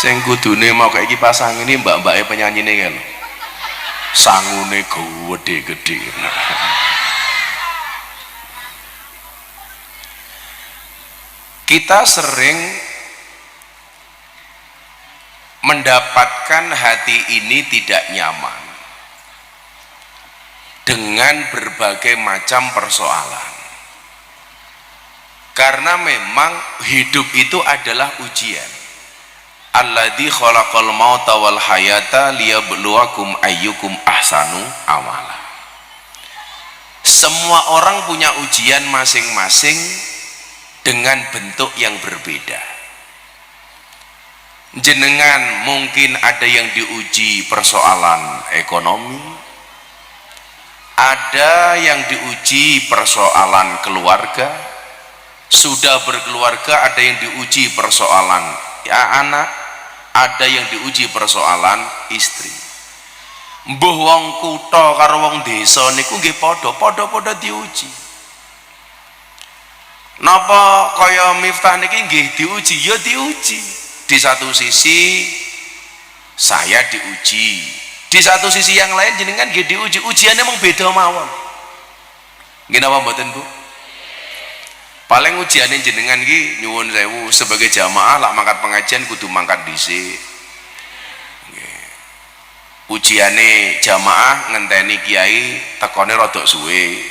Sing kudune mau kayak kipas angin ini mbak-mbaknya penyanyi nih kan, sangune gede-gede. Kita sering mendapatkan hati ini tidak nyaman dengan berbagai macam persoalan, karena memang hidup itu adalah ujian. Alladzi khalaqal mauta wal hayata liyabluwakum ayyukum ahsanu amala. Semua orang punya ujian masing-masing dengan bentuk yang berbeda. Jenengan mungkin ada yang diuji persoalan ekonomi, ada yang diuji persoalan keluarga, sudah berkeluarga ada yang diuji persoalan ya anak, ada yang diuji persoalan istri. Mbuh wong kutha karo wong desa niku nggih padha-padha diuji. Napa kaya Miftah niki nggih diuji? Ya diuji. Di satu sisi saya diuji, di satu sisi yang lain jenengan nggih diuji. Ujiannya mung beda mawon. Nggih napa mboten, Bu? Paling ujiannya jenengan ki nyuwun sewu sebagai jamaah lak mangkat pengajian kudu mangkat dhisik. Ujiane jamaah ngenteni kiai tekone rada suwe.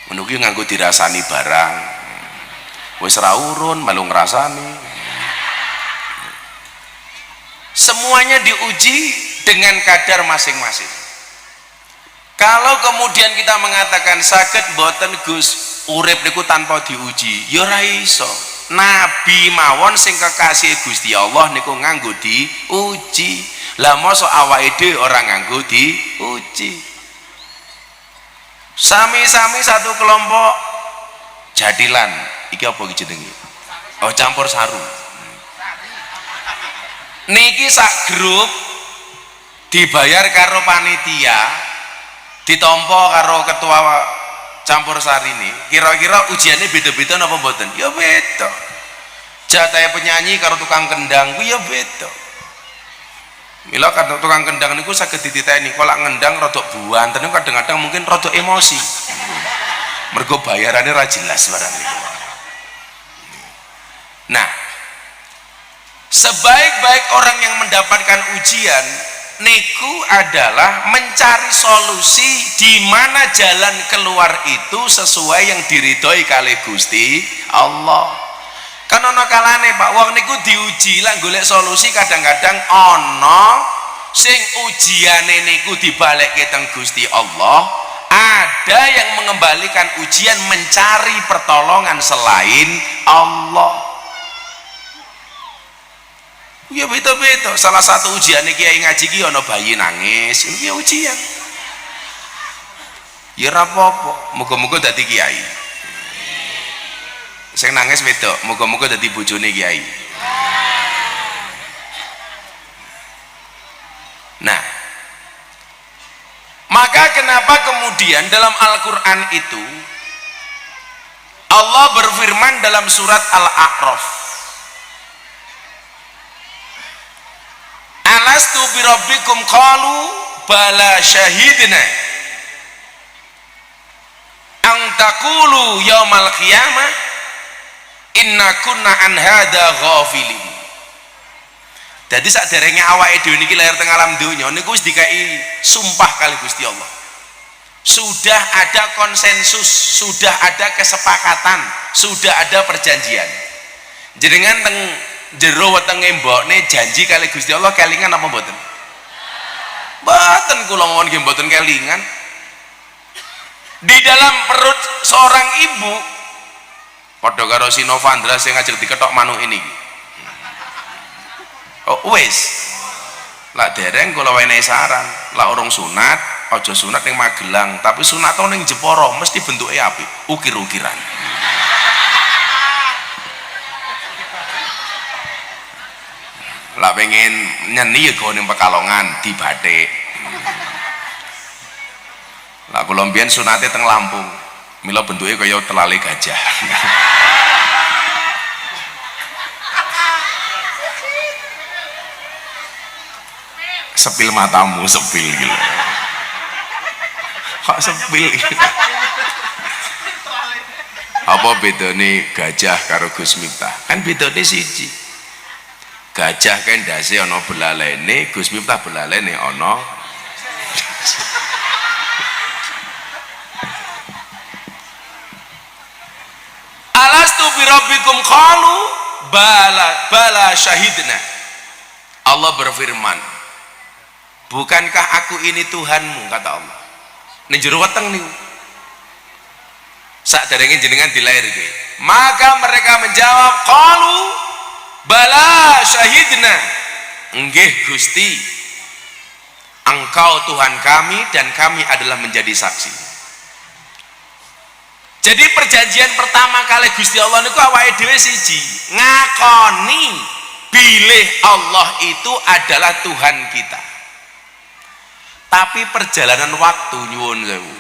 Ngono ki nganggo dirasani barang. Wis ra urun malu ngrasani. Semuanya diuji dengan kadar masing-masing. Kalau kemudian kita mengatakan saged mboten Gus urip niku tanpa diuji, ya ora iso. Nabi mawon sing kekasih Gusti Allah niku nganggo diuji. Lah mosok awake dhewe ora nganggo diuji. Sami-sami satu kelompok jadilan. Iki apa iki jenenge? Oh, campur saru. Niki sak grup dibayar karo panitia, ditompo karo ketua campur sari ini, kira-kira ujiannya beda-beda napa mboten? Ya beda. Jatah penyanyi karo tukang kendang ku ya beda. Mila karo tukang kendang niku saged dititeni, kok lak ngendang rada buanten niku kadang-kadang mungkin rada emosi. Mergo bayarannya ra jelas barang niku. Nah, sebaik-baik orang yang mendapatkan ujian niku adalah mencari solusi di mana jalan keluar itu sesuai yang diridhoi kali Gusti Allah. Kan ana kalane Pak wong niku diuji lah golek solusi, kadang-kadang ana sing ujiane niku dibalekke teng Gusti Allah, ada yang mengembalikan ujian mencari pertolongan selain Allah. Ya beda-beda. Salah satu ujiannya kiai ngaji ki ana bayi nangis, ini ujian. Ya ora apa-apa, muga-muga dadi kiai. Sing nangis wedok, muga-muga dadi bojone kiai. Nah, maka kenapa kemudian dalam Al-Qur'an itu Allah berfirman dalam surat Al-A'raf, alastu birabbikum qalu bala syahidna ang taqulu yaumal qiyamah inna kunna an hadza ghafilin. Jadi saderenge awake dhewe niki lahir teng alam donya niku wis dikai sumpah kali Gusti Allah. Sudah ada konsensus, sudah ada kesepakatan, sudah ada perjanjian. Jenengan teng jero wetenge mbokne janji kali Gusti Allah kelingan apa mboten? Mboten, kula mohon nggih mboten kelingan. Di dalam perut seorang ibu padha karo si Novandra sing ngajak diketok manuk ini. Oh wis. Lak dereng kula wenehi saran, lak urung sunat, aja sunat ning Magelang, tapi sunat ning Jepara mesti bentuke apik, ukir-ukiran. Lah pengen nyeni ya go ning Pekalongan di batik. Lah kula mbiyen sunate teng Lampung. Mila bentuke kaya telale gajah. sepil matamu sepil gitu. Kok sepil gitu. Apa bedane gajah karo Gus Miftah? Kan bedane siji. Gajah kan ndase ana belalene, Gus Miftah belalene ana. Alastu bi rabbikum qalu bala syahidna. Allah berfirman, bukankah aku ini Tuhanmu, kata Allah. Ning jero weteng niku. Sakderenge jenengan dilairke. Maka mereka menjawab, qalu bala syahidna. Nggih Gusti, Engkau Tuhan kami dan kami adalah menjadi saksi. Jadi perjanjian pertama kali Gusti Allah niku awake dhewe siji, ngakoni bilih Allah itu adalah Tuhan kita. Tapi perjalanan waktu nyuwun sewu.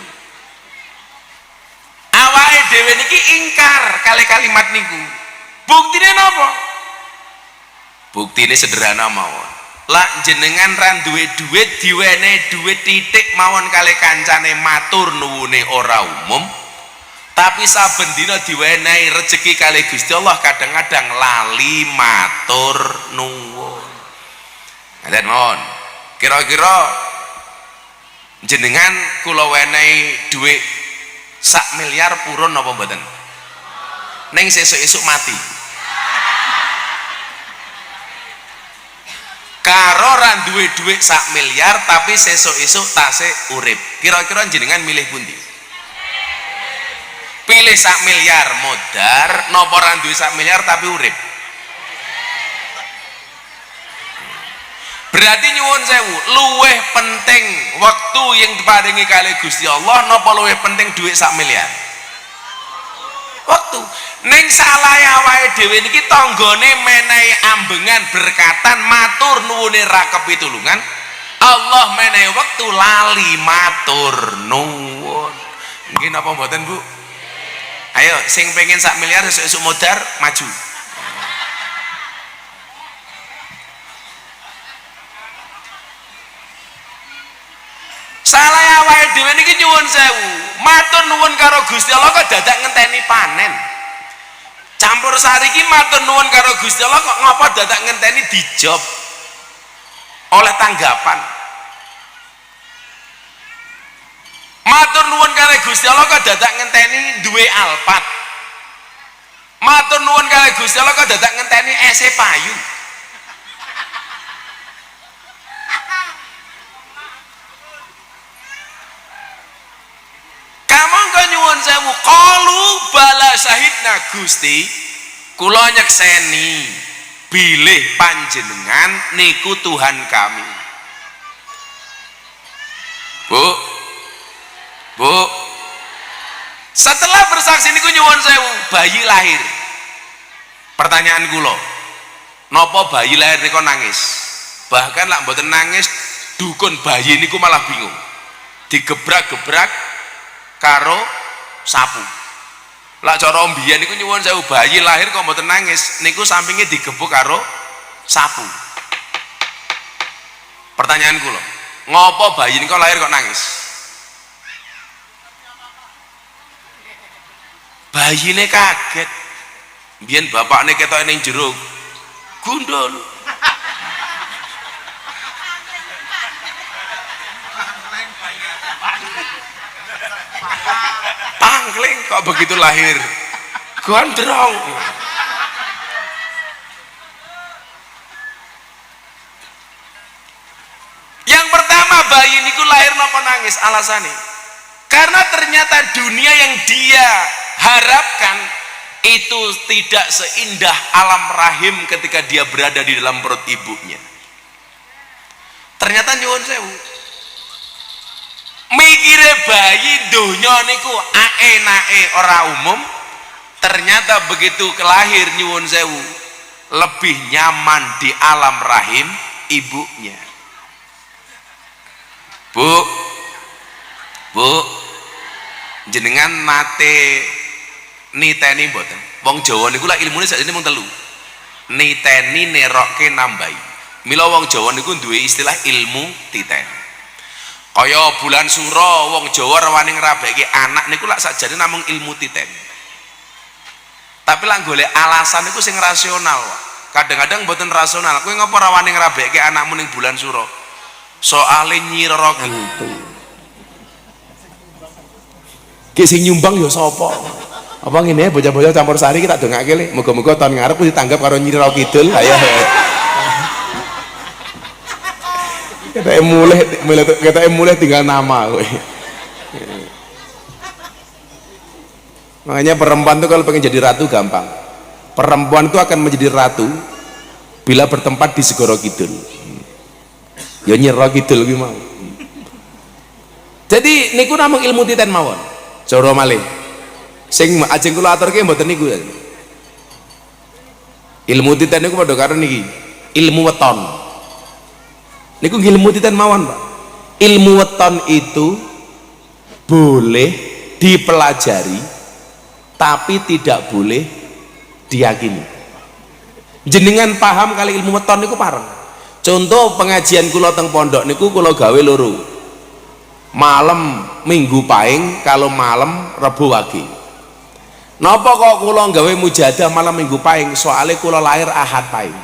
Awake dhewe niki ingkar kali kalimat niku. Buktine napa? Buktine sederhana mawon. Lak jenengan ra duwe duit diwenehi duit titik mawon kali kancane matur nuwune ora umum. Tapi saben dina diwenehi rezeki kali Gusti Allah kadang-kadang lali matur nuwun. Ngaten mawon. Kira-kira jenengan kula wenehi dhuwit 1 miliar purun napa mboten? Ning sesuk-esuk mati. Karo ra duwe dhuwit 1 miliar tapi sesuk-esuk tasih urip. Kira-kira jenengan milih pundi? Pilih 1 miliar modar napa ra duwe 1 miliar tapi urip? Berarti nyuwun sewu, luweh penting waktu yang diparingi kali Gusti Allah napa luweh penting duit 1 miliar? Waktu. Ning salahe awake dhewe niki tanggane menehi ambengan berkatan matur nuwune ra kepitulungan, Allah menehi wektu lali matur nuwun. Nggih napa mboten, Bu? Ayo sing pengen 1 miliar esuk-esuk modar maju. Salah awake dhewe niki nyuwun sewu, matur nuwun karo Gusti Allah kok dadak ngenteni panen. Campur sari iki matur nuwun karo Gusti Allah kok ngapa dadak ngenteni dijob oleh tanggapan. Matur nuwun karo Gusti Allah kok dadak ngenteni duwe alpat. Matur nuwun karo Gusti Allah kok dadak ngenteni ese payu. Nyuwun sewu qalu bala syahidna Gusti kula nyekseni bilih panjenengan niku Tuhan kami. Bu setelah bersaksi niku nyuwun sewu bayi lahir. Pertanyaan kula, napa bayi lahir niku nangis? Bahkan lak mboten nangis dukun bayi niku malah bingung, digebrak-gebrak karo sapu. Lak cara mbiyen niku nyuwun sewu bayi lahir kok mboten nangis niku sampinge digebuk karo sapu. Pertanyaan kula, ngopo bayi niku lahir kok nangis? Bayine kaget. Mbiyen bapakne ketoke ning jero gundul. Pangling kok begitu lahir gondrong. Yang pertama bayi niku lahir napa nangis? Alasane karena ternyata dunia yang dia harapkan itu tidak seindah alam rahim ketika dia berada di dalam perut ibunya. Ternyata nyuwun sewu mikire bayi donya niku aenake ora umum, ternyata begitu kelahir nyuwun sewu lebih nyaman di alam rahim ibunya. Bu jenengan nate niteni mboten? Wong Jawa niku lak ilmune sakjane mung 3. Niteni nerokke nambahi. Mila wong Jawa niku duwe istilah ilmu titen. Kaya bulan Suro wong Jawa rawane ngrabeke anak niku lak sakjane namung ilmu titen. Tapi lak golek alasan niku sing rasional. Kadang-kadang mboten rasional. Kowe ngapa rawane ngrabeke anakmu ning bulan Suro? Soale nyira gitu. Ki sing nyumbang ya sapa? Apa ngene bocah-bocah campur sari kita dongake le. Muga-muga tahun ngarep wis ditanggap karo Nyira Kidul. Ayo. Ketake mulih tinggal nama kowe. Makanya perempuan itu kalau pengen jadi ratu gampang. Perempuan itu akan menjadi ratu bila bertempat di Segoro Kidul. Ya Nyira Kidul kuwi mau. Jadi niku namung ilmu titen mawon. Cara malih. Sing ajeng kula aturke mboten niku. Ilmu titen niku padha karo niki. Ilmu weton. Niku ilmu titen mawon, Pak. Ilmu weton itu boleh dipelajari tapi tidak boleh diyakini. Jenengan paham kali ilmu weton niku pareng. Contoh pengajian kula teng pondok niku kula gawe loro. Malam Minggu Pahing kalau malam Rebo Wage. Napa kok kula gawe mujadah malam Minggu Pahing? Soalnya kula lahir Ahad Pahing.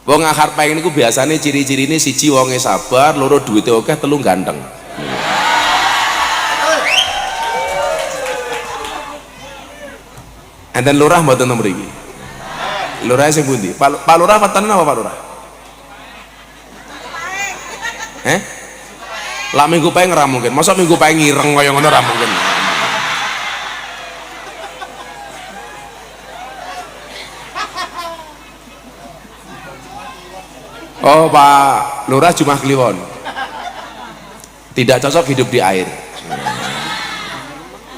Wong Ahad Pahing niku biasane ciri-cirine siji wonge sabar, loro duwite akeh, telu ganteng. Enten lurah mboten nomor iki. Lurah sing pundi? Pak Lurah wetone apa Pak Lurah? Lah Minggu Pahing ora mungkin. Masa Minggu Pahing ngireng kaya ngono ora mungkin. Oh, Pak Lurah Jumah Kliwon. Tidak cocok hidup di air.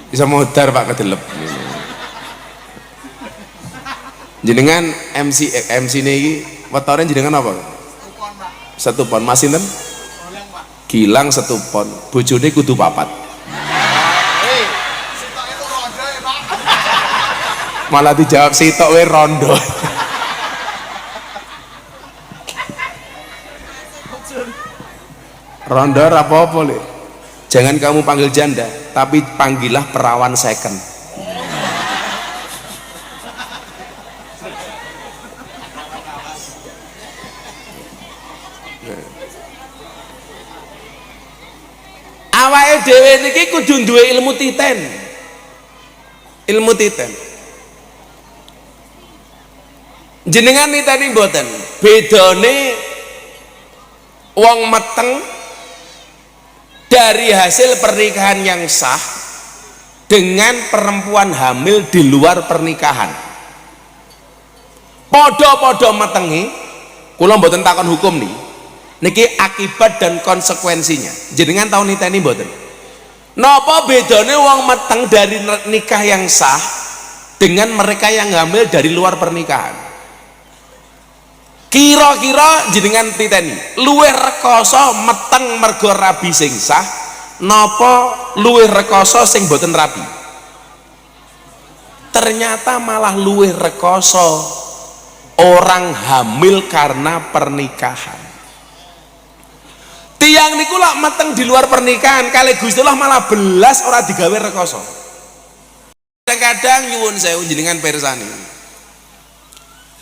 Bisa modar Pak kedelep. Jenengan MC niki wetone jenengan apa? Satu pon. Mas sinten? Gilang satu pon, bojone kudu papat. Malah dijawab sitok we rondo. Rondo apa-apa le. Jangan kamu panggil janda, tapi panggillah perawan second. Awake dhewe niki kudu duwe ilmu titen. Ilmu titen. Jenengan niteni mboten? Bedane wong meteng dari hasil pernikahan yang sah dengan perempuan hamil di luar pernikahan. Podo-podo metengi, kula mboten takon hukum nih. Niki akibat dan konsekuensinya. Jenengan tahu niteni mboten? Napa bedane wong meteng dari nikah yang sah dengan mereka yang hamil dari luar pernikahan? Kira-kira jenengan titeni, luwih rekoso meteng mergo rabi sing sah napa luwih rekoso sing boten rabi? Ternyata malah luwih rekoso orang hamil karena pernikahan. Tiang niku lak meteng di luar pernikahan kali Gusti Allah malah belas ora digawe rekoso. Kadang-kadang nyuwun sewu jenengan pirsani.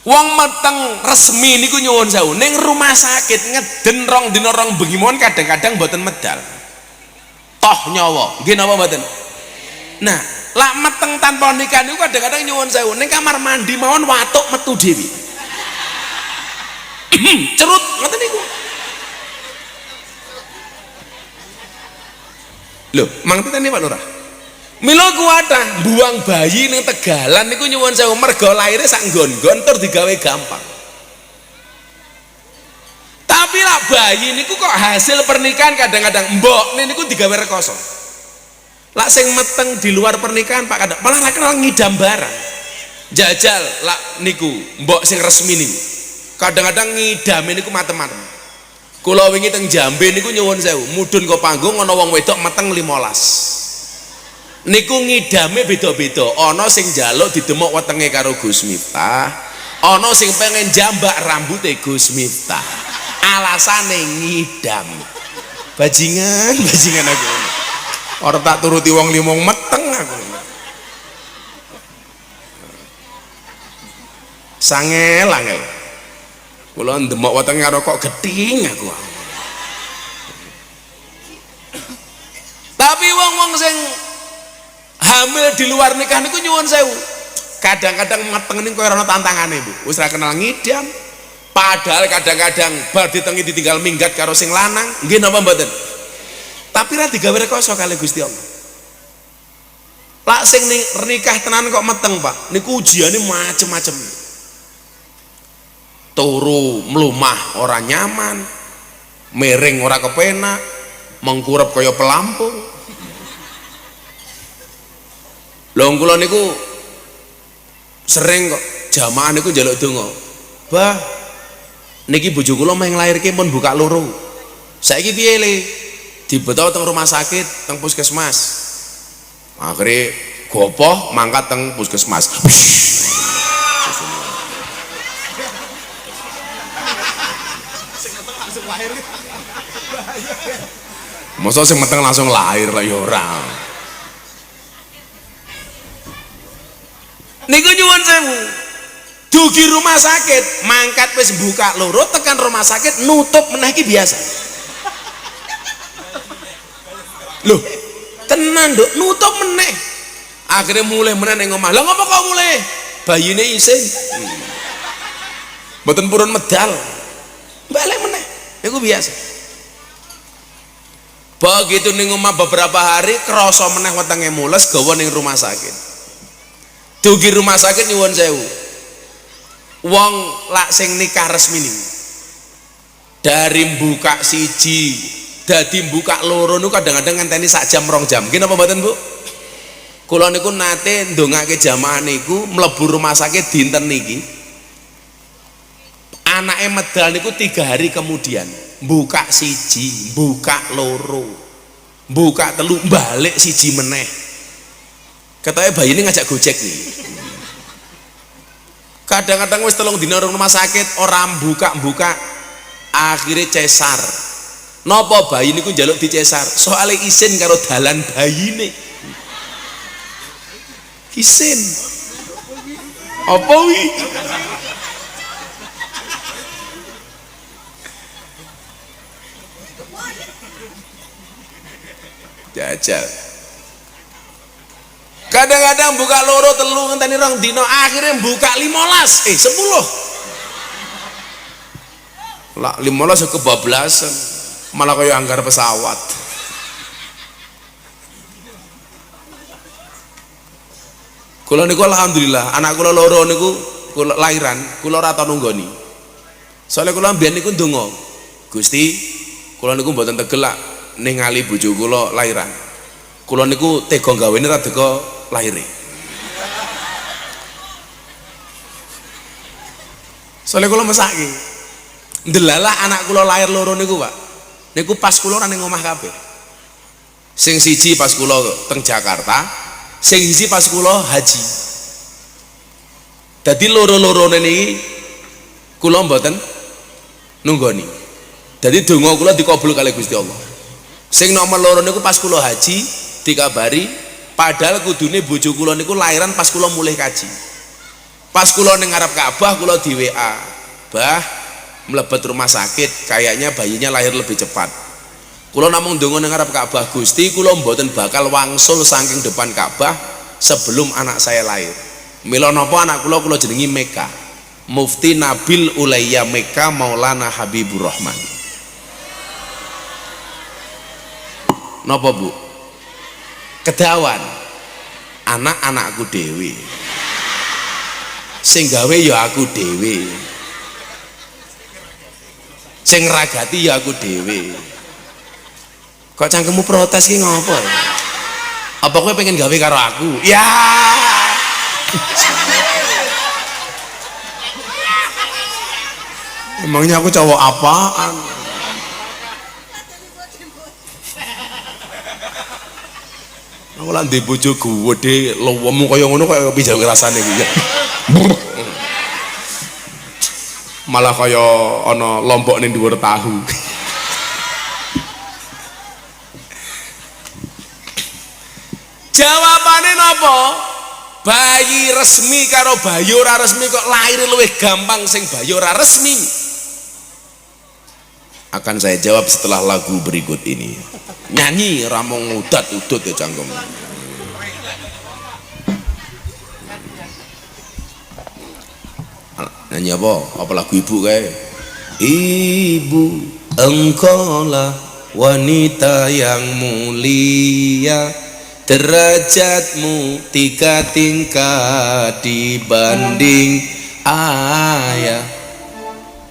Wong meteng resmi niku nyuwun sewu ning rumah sakit ngeden rong dina rong bengi mawon kadang-kadang mboten medal. Toh nyawa, nggih napa mboten? Nah, lak meteng tanpa nikah niku kadang-kadang nyuwun sewu ning kamar mandi mawon watuk metu dhewe. Cerut ngoten niku. Loh, mang titeni Pak Lurah. Mila kuwatah buang bayi ning Tegalan niku nyuwun sewu mergo laire sak nggon-nggon tur digawe gampang. Tapi lah bayi niku kok hasil pernikahan kadang-kadang mbok niku digawe rekoso. Lak sing meteng di luar pernikahan Pak kadang malah ra kenal ngidam barang. Jajal lak niku mbok sing resmi niku. Kadang-kadang ngidame niku matem-matem. Kula wingi teng Jambe niku nyuwun sewu, mudhun kok panggung ana wong wedok meteng 15. Niku ngidame beda-beda. Ana sing njaluk didemok wetenge karo Gus Miftah, ana sing pengen jambak rambute Gus Miftah alasane ngidam bajingan aku orang tak turuti wong limong meteng aku sangel kula ndemok wetenge karo kok gething aku tapi wong-wong sing hamil di luar nikah niku nyuwun sewu kadang-kadang meteng ini kaya ana tantangane Bu wis ra kenal ngidam padahal kadang-kadang bar ditengi ditinggal minggat karo sing lanang nggih napa mboten tapi ra digawe rekoso kali Gusti Allah lak sing nikah tenan kok meteng Pak niku ujiane macem-macem turu mlumah ora nyaman miring ora kepenak mengkurep kaya pelampung lho kula niku sering kok jamaah niku njaluk donga Bah niki bojo kula meh nglairke pun buka loro saiki piye le dibeto teng rumah sakit teng puskesmas akhirnya gopoh mangkat teng puskesmas masa sing meteng langsung lahir lah ya ora niku nyuwun sewu dugi rumah sakit mangkat wis buka loro tekan rumah sakit nutup meneh iki biasa loh tenan Nduk nutup meneh akhirnya mulai meneh ning omah lha ngopo kok mulai bayine isin mboten purun medal balik meneh niku biasa begitu ning omah beberapa hari krasa meneh wetenge mules gawa ning rumah sakit dugi rumah sakit nyuwun sewu wong lak sing nikah resmi niku dari buka siji dadi buka loro niku kadang-kadang ngenteni sak jam 2 jam nggih napa mboten Bu kula niku nate ndongake jamaah niku mlebu rumah sakit dinten niki anake medal niku 3 hari kemudian buka siji buka loro buka telu balik siji meneh ketoke bayi ini ngajak gojek nih kadang-kadang wis 3 dina rumah sakit orang buka akhirnya cesar napa bayi niku njaluk dicesar soalnya isin karo dalan bayine isin apa wi jajal kadang-kadang buka loro telu ngenteni 2 dina akhirnya buka 10 lah 15 kebablasan malah kaya anggar pesawat kula niku alhamdulillah anak kula loro niku kula lahiran kula ora tau nunggoni soalnya kula mbiyen niku ndonga Gusti kula niku mboten tegelak ningali bojo kula lahiran kula niku tega gawene ra tega lahire soalnya kula mesake ndelalah anak kula lahir loro niku Pak niku pas kula ora ning omah kabeh sing siji pas kula teng Jakarta sing siji pas kula haji dadi loro-lorone niki kula mboten nunggoni dadi donga kula dikabul kali Gusti Allah sing nomor loro niku pas kula haji dikabari padahal kudune bojo kula niku lahiran pas kula mulih kaji pas kula ning ngarep Ka'bah kula di WA Bah mlebet rumah sakit kayaknya bayinya lahir lebih cepat kula namung ndonga ning ngarep Ka'bah Gusti kula mboten bakal wangsul saking depan Ka'bah sebelum anak saya lahir mila napa anak kula jenengi Meka Mufti Nabil Ulayya Meka Maulana Habibur Rahman napa Bu kedawan anak-anakku dewe sing gawe ya aku dewe sing ragati ya aku dewe kok cangkemmu protes ki ngopo apa kowe pengen gawe karo aku ya emangnya aku cowok apaan aku lah ndek bojo gede lowemu kaya ngono kaya piye rasane iki malah kaya ana lombok ning dhuwur tahu. Jawabane napa? Bayi resmi karo bayi ora resmi kok lahir luwih gampang sing bayi ora resmi. Akan saya jawab setelah lagu berikut ini. Nyanyi ora mung udat-udut ya cangkem. Nyanyi apa? Apa lagu ibu kae? Ibu, engkaulah wanita yang mulia, derajatmu 3 tingkat dibanding ayah.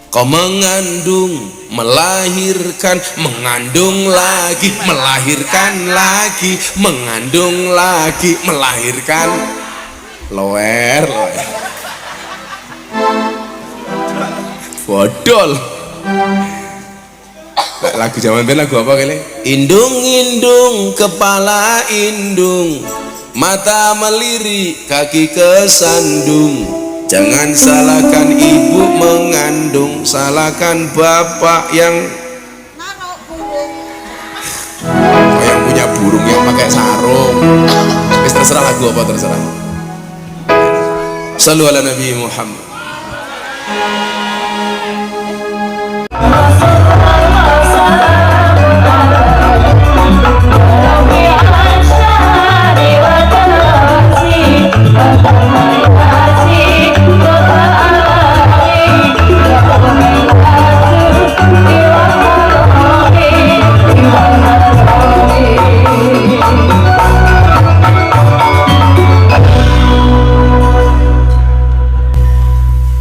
Kau mengandung, melahirkan, mengandung lagi, melahirkan lagi, mengandung lagi, melahirkan. Loer. Bodol. Lagu zaman dulu lagu apa kali? Indung indung kepala indung, mata melirik kaki kesandung. Jangan salahkan ibu mengandung, salahkan bapak yang punya burung yang pakai sarung. Wis terserah lagu apa terserah. Shallu ala Nabi Muhammad.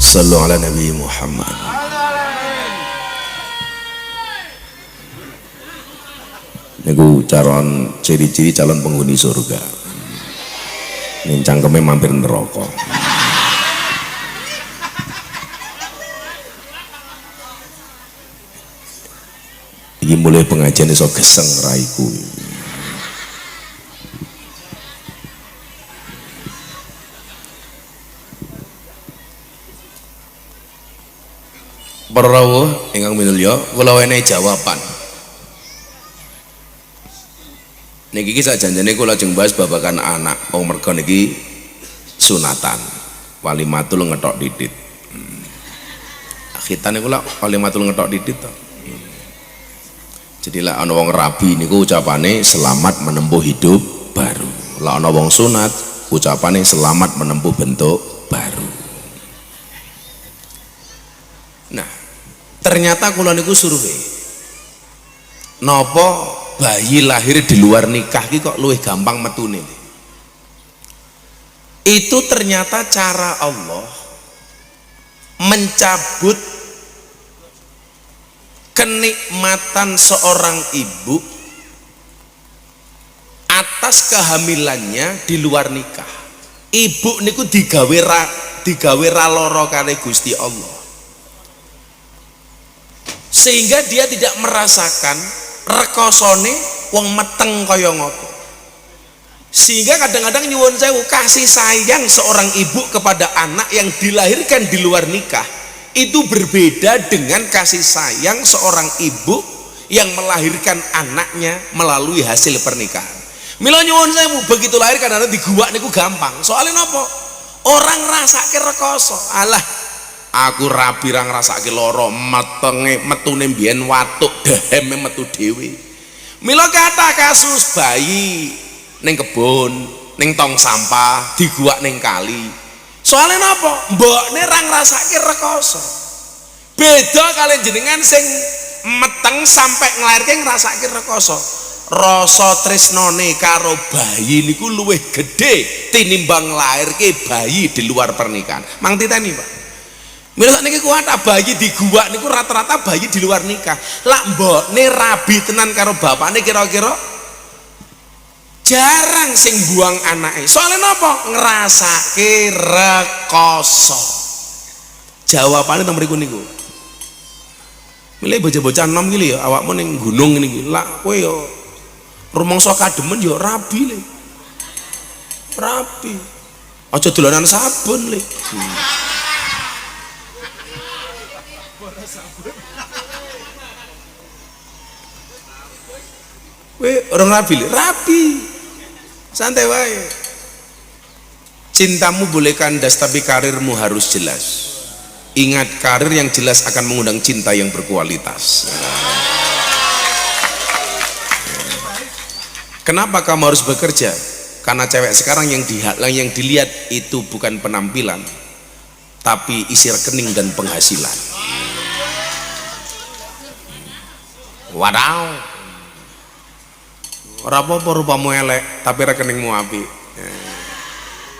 Sallu ala Nabi Muhammad. Niku calon ciri-ciri calon penghuni surga. Ini cangkeme mampir neraka. Iki mulai pengajian iso geseng raiku. Para rawuh ingkang minulya, kula wenehi jawaban. Niki iki sakjanjane kula lajeng bahas babagan anak. Wong merga niki sunatan. Walimatul ngetok didit. Akhitane kula walimatul ngetok didit to. Jadi lah ana wong rabi niku ucapane selamat menempuh hidup baru. Lah ana wong sunat ucapane selamat menempuh bentuk baru. Nah, ternyata kula niku survei. Napa bayi lahir di luar nikah iki kok luwih gampang metune? Itu ternyata cara Allah mencabut kenikmatan seorang ibu atas kehamilannya di luar nikah. Ibu niku digawe ra lara kali Gusti Allah, sehingga dia tidak merasakan rekosone wong meteng kaya ngopo. Sehingga kadang-kadang nyuwun sewu, kasih sayang seorang ibu kepada anak yang dilahirkan di luar nikah itu berbeda dengan kasih sayang seorang ibu yang melahirkan anaknya melalui hasil pernikahan. Mila nyuwun sewu, begitu lahir kadang-kadang diguwak niku gampang. Soalnya nopo? Orang rasake rekoso. Alah, aku rabi ra ngrasake lara, metenge metune mbiyen watuk, daheme metu dhewe. Mila kata kasus bayi ning kebon, ning tong sampah, diguwak ning kali. Soalnya napa? Mbokne ra ngrasake rekoso. Beda kalian jenengan sing meteng sampai nglairke ngrasake rekoso. Rasa tresnane karo bayi niku luwih gedhe tinimbang nglairke bayi di luar pernikahan. Mang titeni, Pak. Mila sakniki kuwat bayi diguwak niku rata-rata bayi di luar nikah. Lak mbokne rabi tenan karo bapakne kira-kira jarang sing buang anake. Soalnya napa? Ngrasake rekoso. Jawabannya teng mriku niku. Milih bocah-bocah enom iki ya, awakmu ning gunung ngene iki. Lak kowe ya rumangsa kademen ya rabi le. Rabi. Aja dolanan sabun le. Orang rapi santai wae. Cintamu boleh kandas tapi karirmu harus jelas. Ingat, karir yang jelas akan mengundang cinta yang berkualitas. Kenapa kamu harus bekerja? Karena cewek sekarang yang dilihat itu bukan penampilan, tapi isi rekening dan penghasilan. Wadaw, ora apa-apa rupamu elek tapi rekeningmu apik.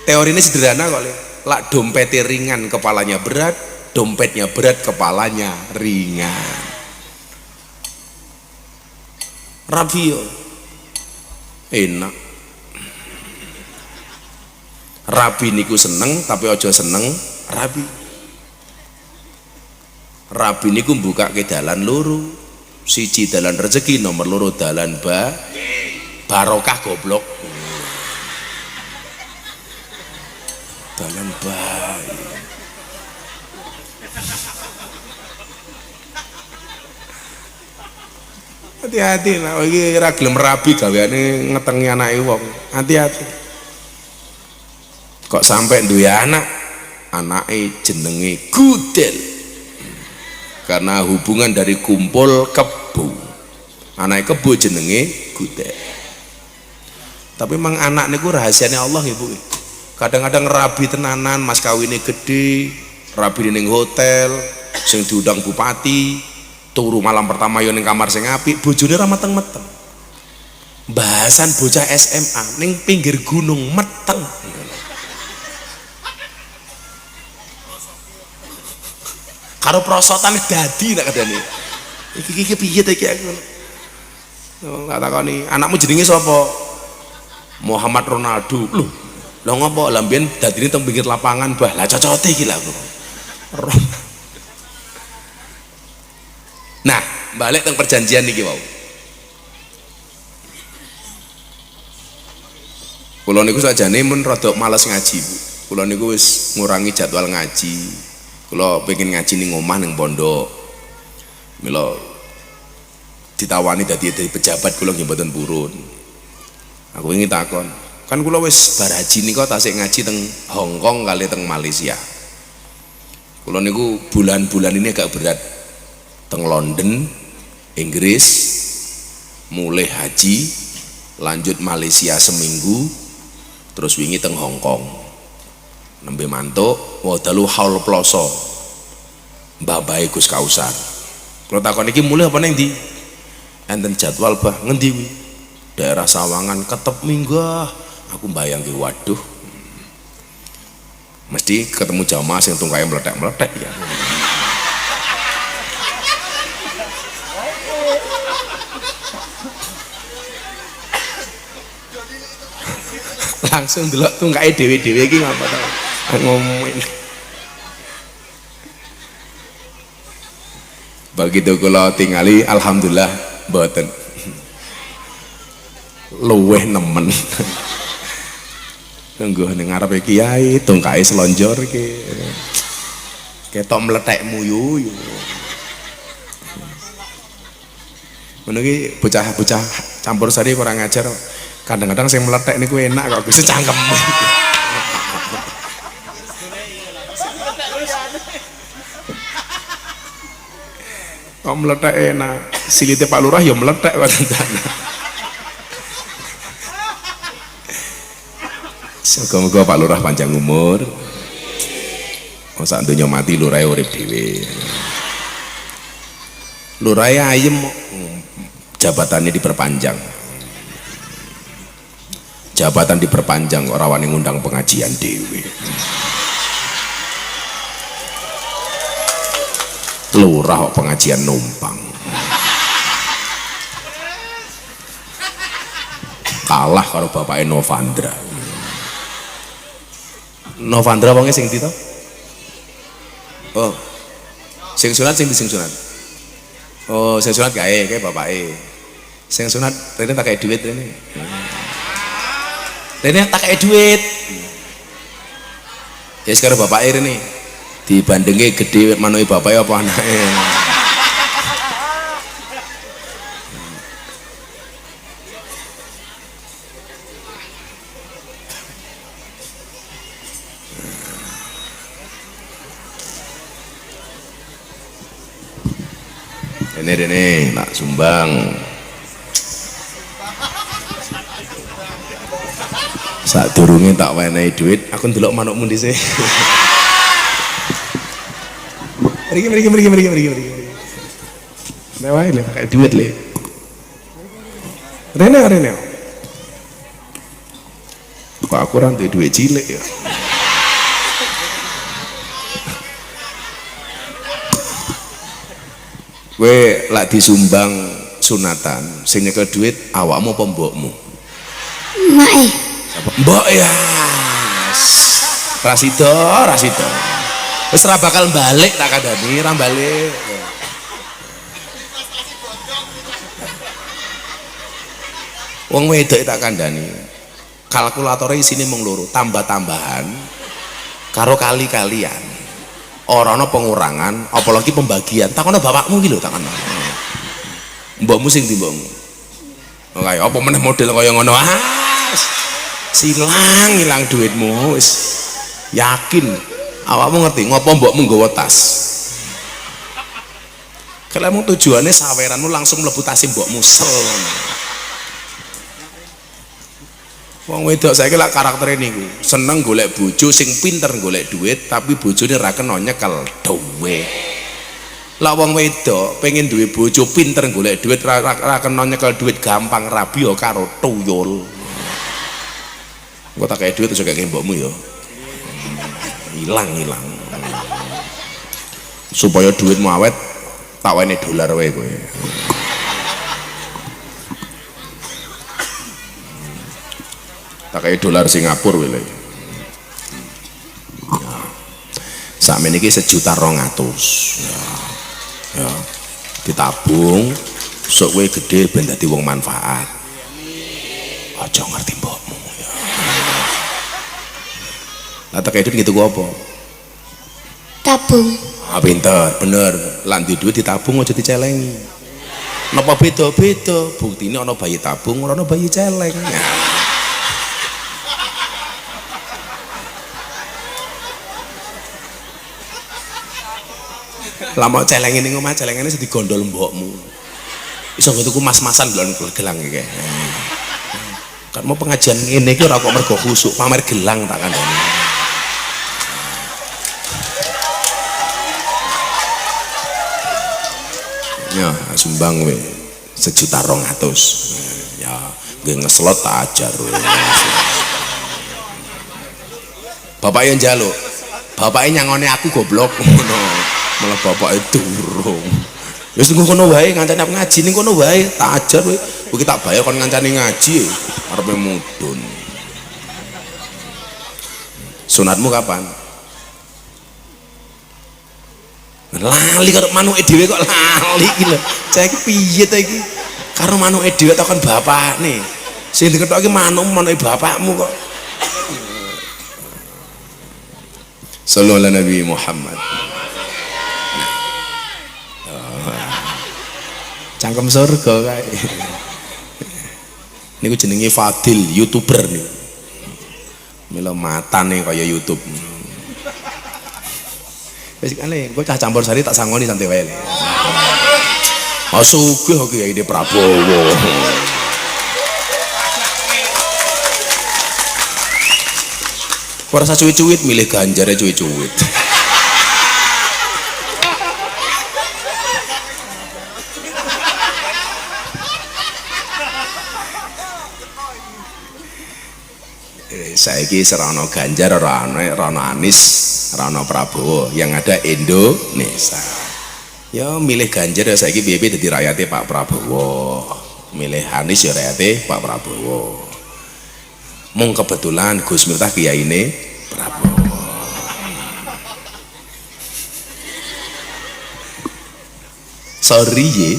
Teori ini sederhana kok, lak dompetnya ringan kepalanya berat, dompetnya berat kepalanya ringan. Rapi yo enak, rabi niku seneng tapi ojo seneng rabi. Rabi niku buka ke dalan loro, siji dalan rezeki, nomor loro dalan barokah goblok. Dalan bayi. Hati-hati lah, iki ora gelem rabi gaweane ngetengi anake wong. Hati-hati. Kok sampai duwe anak, anake jenenge Gudel. Karena hubungan dari kumpul kebo. Anake kebo jenenge Gudel. Tapi memang anak niku rahasianya Allah ya, Bu. Kadang-kadang rabi tenanan, mas kawine gede, rabi ning hotel, sing diundang bupati, turu malam pertama yo ning kamar sing apik, bojone ra meteng-meteng. Bahasan bocah SMA ning pinggir gunung meteng. Karo prosotan dadi nek kadane. Iki piye ta iki aku. Tak takoni, anakmu jenenge sapa? Muhammad Ronaldo. Lho, lha ngopo? Lah mbiyen dadine teng pinggir lapangan, bah. Lah cocote iki lha aku. Nah, balik teng perjanjian niki wau. Kula niku sakjane mun rada males ngaji, Bu. Kula niku wis ngurangi jadwal ngaji. Kula pengen ngaji ning omah ning pondok. Mila ditawani dadi pejabat kula nggih mboten purun. Aku ingin takon, kan kula wis bar haji nika tasik ngaji teng Hong Kong kali teng Malaysia. Kula niku bulan-bulan ini agak berat. Teng London, Inggris, mulai haji, lanjut Malaysia seminggu, terus wingi teng Hong Kong. Nembe mantuk, wadalu haul ploso. Mbah-mbahe Gus Kausar. Kula takon iki mulai apa ning ndi? Enten jadwal bah ngendi kuwi? Daerah Sawangan ketep minggah. Aku mbayangke waduh. Mesti ketemu jamaah sing tungkae meletek-meletek ya. Langsung delok tungkae dhewe-dhewe iki ngapa ta ngomongin. Begitu kula tingali alhamdulillah mboten luweh nemen. Tunggu ning ngarepe kiai tungkae selonjor iki ketok meletek muyu. Ngono iki bocah-bocah campur sari kurang ajar. Kadang-kadang sing meletek niku enak kok Gus cangkem. Kok meletek enak. Silite Pak Lurah ya meletek kok. Semoga Pak Lurah panjang umur. Sak donya mati lurahe urip dhewe. Lurahe ayem jabatannya diperpanjang. Jabatan diperpanjang ora wani ngundang pengajian dhewe. Lurah kok pengajian numpang. Kalah karo bapake Novandra. Novandra wonge sing ndi to? Oh. Sing sunat sing sunat. Oh, sing sunat kae bapake. Sing sunat rene tak kae duit rene. Rene tak kayak duit. Ya sekarang bapak air ini dibandingke gede manuke bapake apa anake. Rene nak sumbang saat durungnya tak wenehi duit aku ndelok manukmu dhisik. Mriki mewah le pakai duit le Rene kok aku ora duwe duit cilik ya. Kowe lak disumbang sunatan sing nyekel duit awakmu apa mbokmu? Mae. Mbok ya. Rasido. Wis ora bakal balik tak kandhani, ora balik. Wong wedok tak kandhani. Kalkulatore isine mung loro, tambah-tambahan karo kali-kalian. Ora ana pengurangan, apalagi pembagian. Takono bapakmu iki lho takono. Mbokmu sing ndi mbokmu? Kaya apa meneh model kaya ngono. Ilang duitmu wis. Yakin awakmu ngerti ngopo mbokmu nggawa tas. Kelemu tujuannya saweranmu langsung mlebu tas mbokmu sel. Wong wedok saiki lak karaktere niku, seneng golek bojo sing pinter golek duit tapi bojone ra kena nyekel duwe. Lah wong wedok pengen duwe bojo pinter golek duit ra kena nyekel duit gampang rabi ya karo tuyul. Engko tak kei duit terus kei mbokmu ya. Hilang. Supaya duitmu awet tak wene dolar wae kowe. Tak kayak dolar Singapura wile. Sakmene iki 1.200.000. Ya. Ditabung sok kowe gede ben dadi wong manfaat. Aja ngerti mbokmu ya. Lah tak kayak gitu gua apa? Tabung. Pinter, bener. Lan di duit ditabung aja dicelengi. Napa beda-beda? Buktine ana bayi tabung, ora ana bayi celeng. Ya. Lama celengin ning omah celengane sing digondol mbokmu. Iso nggo tuku mas-masan gelang iki. Kan mau pengajian ngene iki ora kok mergo khusuk, pamer gelang tak kandhani. Ya, sumbang we 1.200.000. Ya, nggih ngeslot tak ajar we. Bapake njaluk. Bapake nyangone aku goblok ngono. Malah bapak itu durung. Wis engko kono wae ngancani aku ngaji ning kono wae tak ajar kowe. Kowe tak bayar kon ngancani ngaji arepe mudun. Sunatmu kapan? Lali karo manuke dhewe kok lali iki lho. Saiki piye ta iki? Karo manuke dhewe takon bapakne. Sing diketokke manuke bapakmu kok. Sallallahu alaihi Nabi Muhammad. Cangkem surga kae. Niku jenenge Fadil, YouTuber niku. Mila matane kaya YouTube. Wis kale, engko cah campur sari tak sangoni santai wae. Sugih kok Kiai Prabowo. Ora usah cuwit-cuwit milih Ganjar cuwit-cuwit. Saiki serana Ganjar, rana Anies, rana Prabowo, yang ada Indonesia. Ya milih Ganjar ya saiki piye-piye dadi rakyate Pak Prabowo. Milih Anies ya rakyate Pak Prabowo. Mung kebetulan Gus Miftah kiyaine Prabowo. Sorry ye.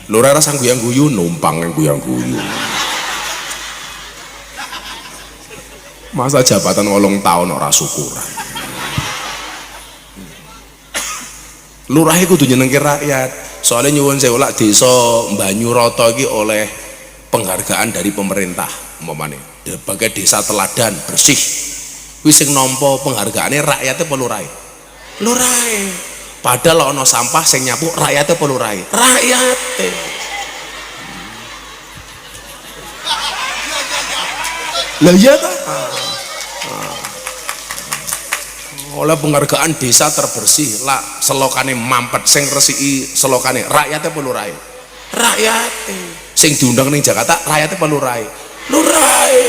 Lora rasa guyang-guyu numpang yang guyang-guyu. Masa jabatan 8 tahun ora syukuran. Lurah iku kudu nyenengke rakyat. Soalnya nyuwun sewu lak desa Banyuroto iki oleh penghargaan dari pemerintah umpamane sebagai desa teladan bersih. Kuwi sing nampa penghargaane rakyate apa lurahe? Lurahe. Padahal ana sampah sing nyapu rakyate apa lurahe? Rakyate. Lah iya ta? Oleh penghargaan desa terbersih lah selokane mampet sing resiki selokane rakyate apa lurahe? Rakyate. Sing diundang ning Jakarta rakyate apa lurahe? Lurahe.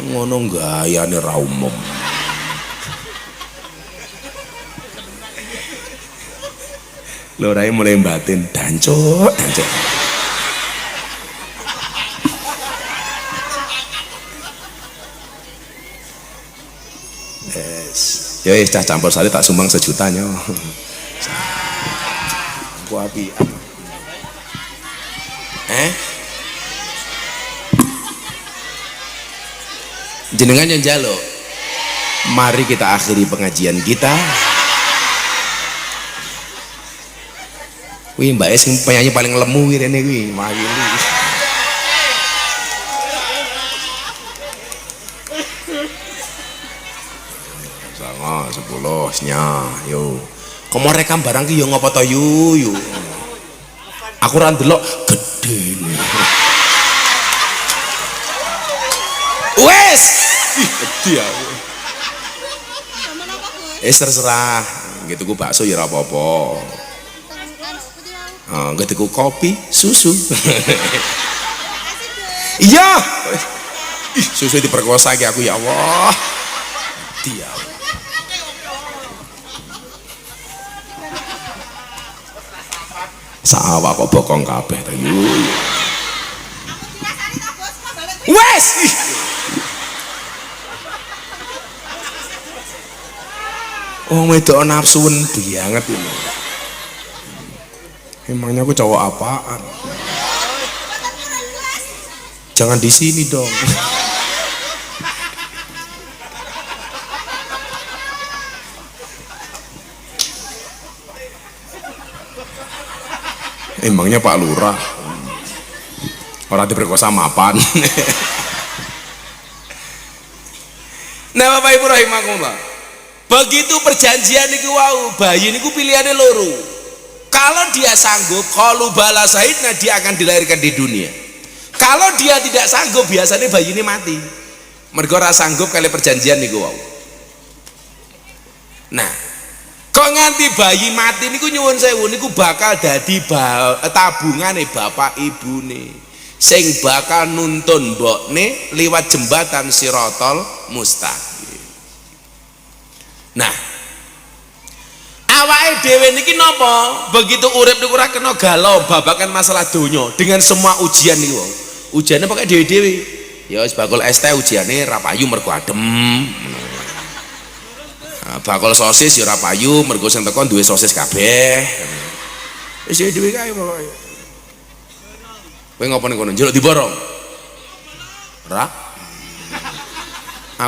Ngono gayane ra umum. Lurahe mulai batin dancuk. Ya wis cah campur sari tak sumbang 1 juta nyo. Ku api. Jenengan yang njaluk. Mari kita akhiri pengajian kita. Wih Mbak Es penyanyi paling lemu rene kuwi, mari. Sangat 10 nya yo. Komo rekam barang ki yo ngopo to yu. Aku ra ndelok gedhe. Wes. Gede aku. Terserah. Gitu ku bakso ya ora apa-apa. Nggak tuku kopi, susu. Iya. Susu diperkosa lagi aku ya Allah. Dia. Sawah kok bokong kabeh ta yu. Wes. Oh wedok nafsuwen banget ini. Emangnya aku cowok apaan? Jangan di sini dong. Emangnya Pak Lurah orang diperkosa mapan. Nah Bapak Ibu rahimakumullah, begitu perjanjian niku wau, bayi niku pilihannya loro. Kalau dia sanggup, kalau bala sahidna dia akan dilahirkan di dunia. Kalau dia tidak sanggup, biasanya bayi ini mati. Mergo ora sanggup kali perjanjian niku wau. Nah, kok nganti bayi mati niku nyuwun sewu niku bakal dadi tabungane bapak ibune sing bakal nuntun mbokne liwat jembatan Sirotol Mustaqim. Nah, awake dhewe niki napa begitu urip niku ora kena galau babakan masalah donya dengan semua ujian niku. Ujiane pokoke dhewe-dhewe. Ya wis bakul es teh ujiane ra payu mergo adem. Bakul sosis ya ora payu mergo sing teko duwe sosis kabeh. Wis dhewe kae pokoke. Kowe ngopo ning kono njaluk diborong? Ora.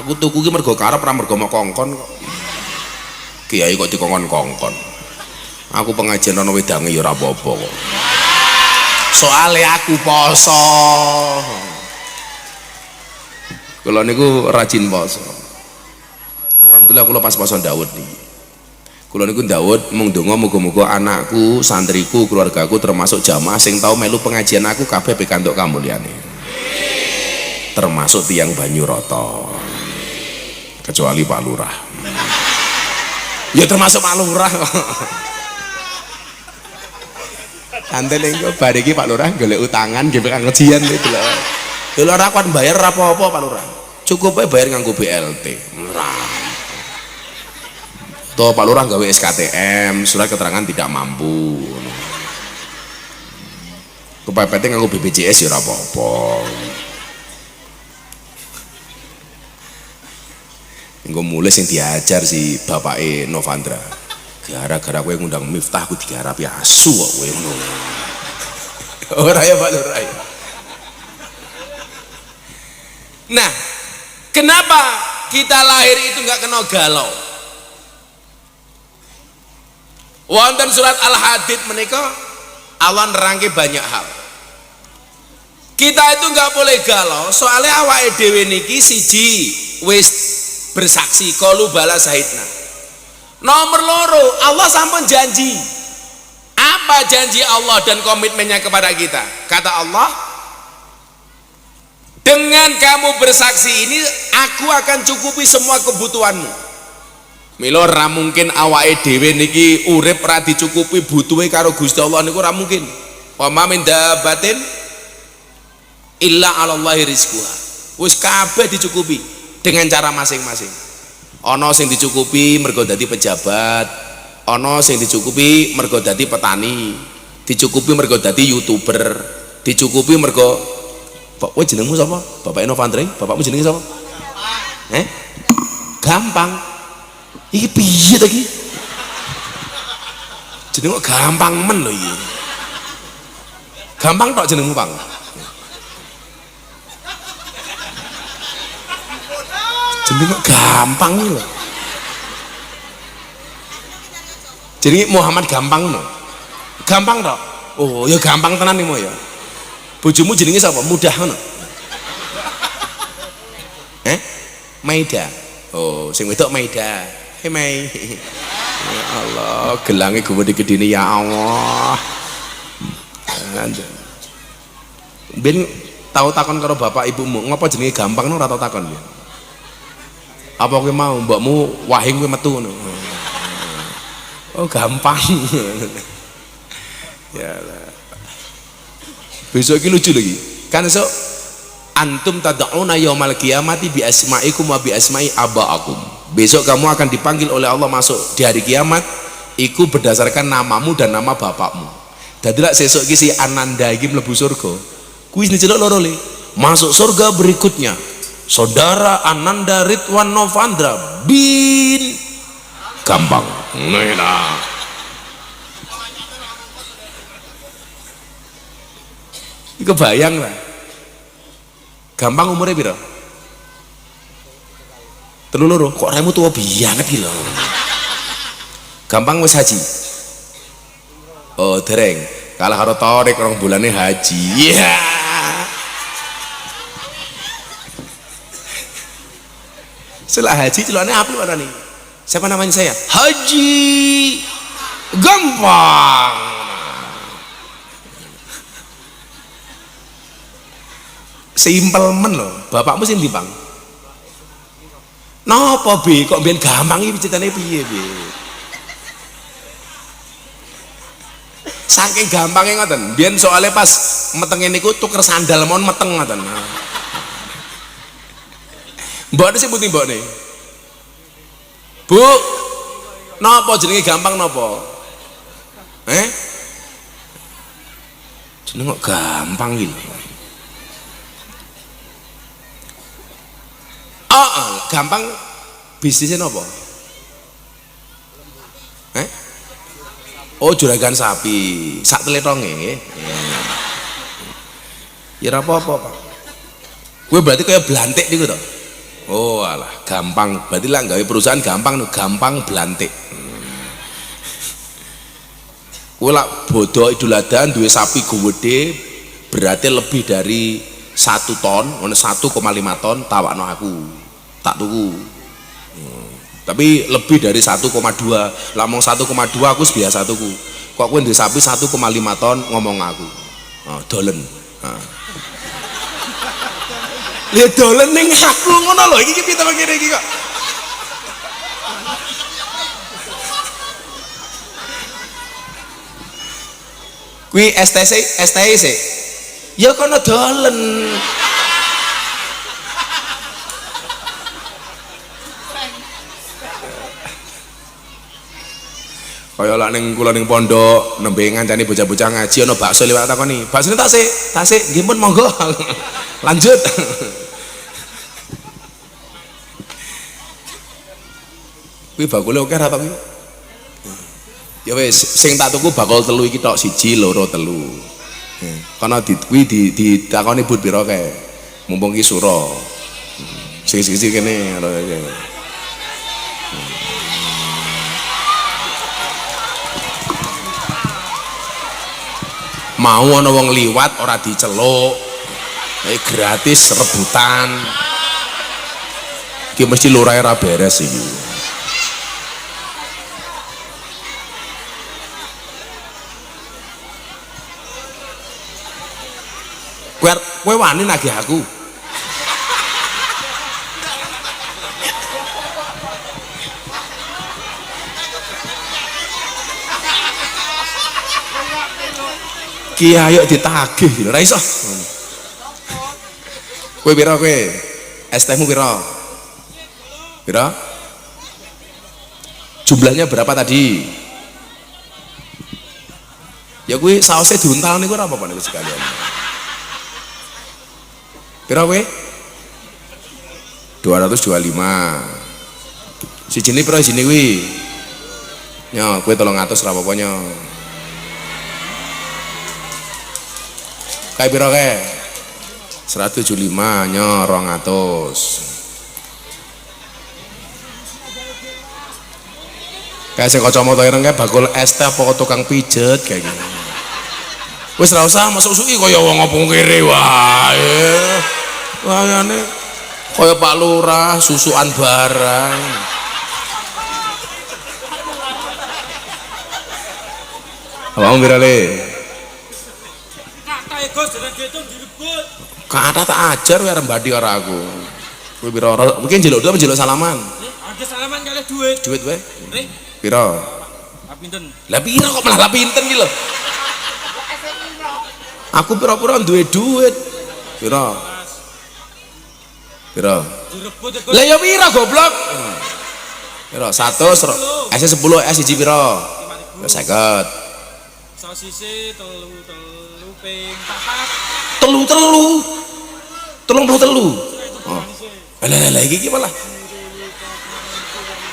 Aku tuku ki mergo karep ora mergo mau kongkon kok. Kiai kok dikongkon-kongkon. Aku pengajian ana wedange ya ora apa-apa kok. Soale aku poso. Kula niku rajin poso. Alhamdulillah kula pas poso Daud niki. Kula niku Daud mung donga muga-muga anakku, santriku, keluargaku termasuk jamaah sing tau melu pengajian aku kabeh pikantuk kamulyane. Termasuk tiyang Banyuroto. Kecuali Pak Lurah. Ya termasuk Pak Lurah. Santai lho bariki Pak Lurah golek utangan nggih pengajian itu lho. Lho ora kuat bayar apa-apa Pak Lurah. Cukup ae bayar nganggo BLT. Murah. Toh Pak Lurah gawe SKTM, surat keterangan tidak mampu. Kepepete nganggo BPJS ya ora apa-apa. Engko mulai sing diajar si bapake Novandra. Gara-gara kowe ngundang Miftah aku digarapi asu kok kowe ngono. Ora ya Pak Lurah. Nah, kenapa kita lahir itu nggak kena galau. Wonten surat Al-Hadid menika Allah nerangke banyak hal. Kita itu nggak boleh galau, soalnya awake dhewe niki siji wis bersaksi qalu bala sahidna. Nomor loro, Allah sampun janji. Apa janji Allah dan komitmennya kepada kita? Kata Allah, dengan kamu bersaksi ini aku akan cukupi semua kebutuhanmu. Mila ora mungkin awake dhewe niki urip ora dicukupi butuhe karo Gusti Allah niku ora mungkin. Wa ma min dabbatin illa 'alallahi rizquha. Wis kabeh dicukupi dengan cara masing-masing. Ana sing dicukupi mergo dadi pejabat, ana sing dicukupi mergo dadi petani, dicukupi mergo dadi YouTuber, dicukupi mergo Pak, kowe jenengmu sapa? Bapak Novandre, bapakmu jenenge sapa? Gampang. Iki piye ta iki? Jeneng kok gampang men lho iki. Gampang tok jenengmu, Pang. Jeneng kok gampang iki lho. Jenenge Muhammad Gampang no. Gampang tok. Oh, ya gampang tenan iki mo ya. Bojomu jenenge sapa? Mudah ngono. Maida. Oh, sing wedok Maida. Hei Mai. Ya Allah, gelange gede-gedene ya Allah. Ben tau takon karo bapak ibumu, ngapa jenenge Gampang no ora tau takon ya? Apa kowe mau mbokmu wahing kowe metu ngono? Oh, gampang. Ya Allah. Besok ini lucu lagi kan, esok antum tad'una yaumal qiyamati bi asma'ikum wa bi asma'i aba'akum. Besok kamu akan dipanggil oleh Allah masuk di hari kiamat iku berdasarkan namamu dan nama bapakmu. Dadilah sesuk iki si Ananda iki mlebu surga kuwi diceluk loro le, masuk surga berikutnya saudara Ananda Ridwan Novandra bin Gampang. Nah, kebayang lah. Gampang umurnya piro? 33. Kok remu tua banget iki lho. Gampang wis haji. Oh, dereng. Kalah karo Torik 2 bulane haji. Iya. Setelah haji celokane apik mana nih? Siapa namanya saya? Haji Gampang. Simpel men loh, bapakmu sing Bang. Napa Bi kok mbiyen gampang iki ceritane piye Bi? Saking gampangnya ngoten. Mbiyen soalnya pas metenge niku tuker sandal mon meteng ngoten. Mbokne sing putih mbokne. Bu, napa jenenge gampang napa? Jeneng kok gampang iki. Gampang bisnisnya apa? Oh, juragan sapi sak teletonge. Ya apa-apa Pak. Gue berarti kayak belantik gitu toh. Oh alah, gampang. Berarti lah gawe perusahaan gampang, gampang belantik. Gue lah bodoh Idul Adha duwe sapi gede berarti lebih dari 1 ton, 1,5 ton tawakno aku. Tak tuku. Tapi lebih dari 1,2. Lamong 1,2 aku biasa tuku. Kok kowe ndek sapi 1,5 ton ngomong aku. Dolen. Lihat dolen ning aku ngono lho, iki piye to ngene iki kok. Kuwi STC. Ya kono dolen. Kaya lak ning kula ning pondok nembe ngancani bocah-bocah ngaji ana bakso liwat takoni. Baksone tasik, nggih pun monggo. Lanjut. Kuwi bakule oke ra to kuwi? Ya wis, sing tak tuku bakul 3 iki tok, 1, 2, 3. Kana kuwi ditakoni but pira kae. Mumpung ki sura. Sisi kene. Mau ana wong liwat ora diceluk. Gratis rebutan. Iki mesti lurahe ra beres iki. Kowe wani nagih aku. Ki ayo ditagih lho, ra iso. Kowe pira kowe? Es tehmu pira? Pira? Jumlahnya berapa tadi? Ya kuwi sausnya diuntal niku ora apa-apa niku sekalian. Pira kowe? 225. Sijine pira sini kuwi? Nyo, kowe 300 ora apa-apa nyo. Kae pira kae? 175 nyo 200. Kae sing kacamata ireng kae bakul es teh apa tukang pijet kayak gini. Wis ra usah masuk suki kaya wong opo kere wae. Wayane kaya Pak Lurah susukan barang. Awang birale. Gus jalan gitu direbut. Kata tak ajar ya rembadi karo aku. Kowe pira ora mungkin njeluk duit apa njeluk salaman? Ada salaman kalih duit. Duit wae. Nggih. Pira? Pinten? Lah pira kok malah pinten iki lho. Aku pira-pira duwe duit. Pira? Pira? Direbut ya Gus. Lah ya pira goblok? Pira? 100. Es 10, es siji pira? Ya 50. Sosise telu ping 4. Telung oh. Lah iki malah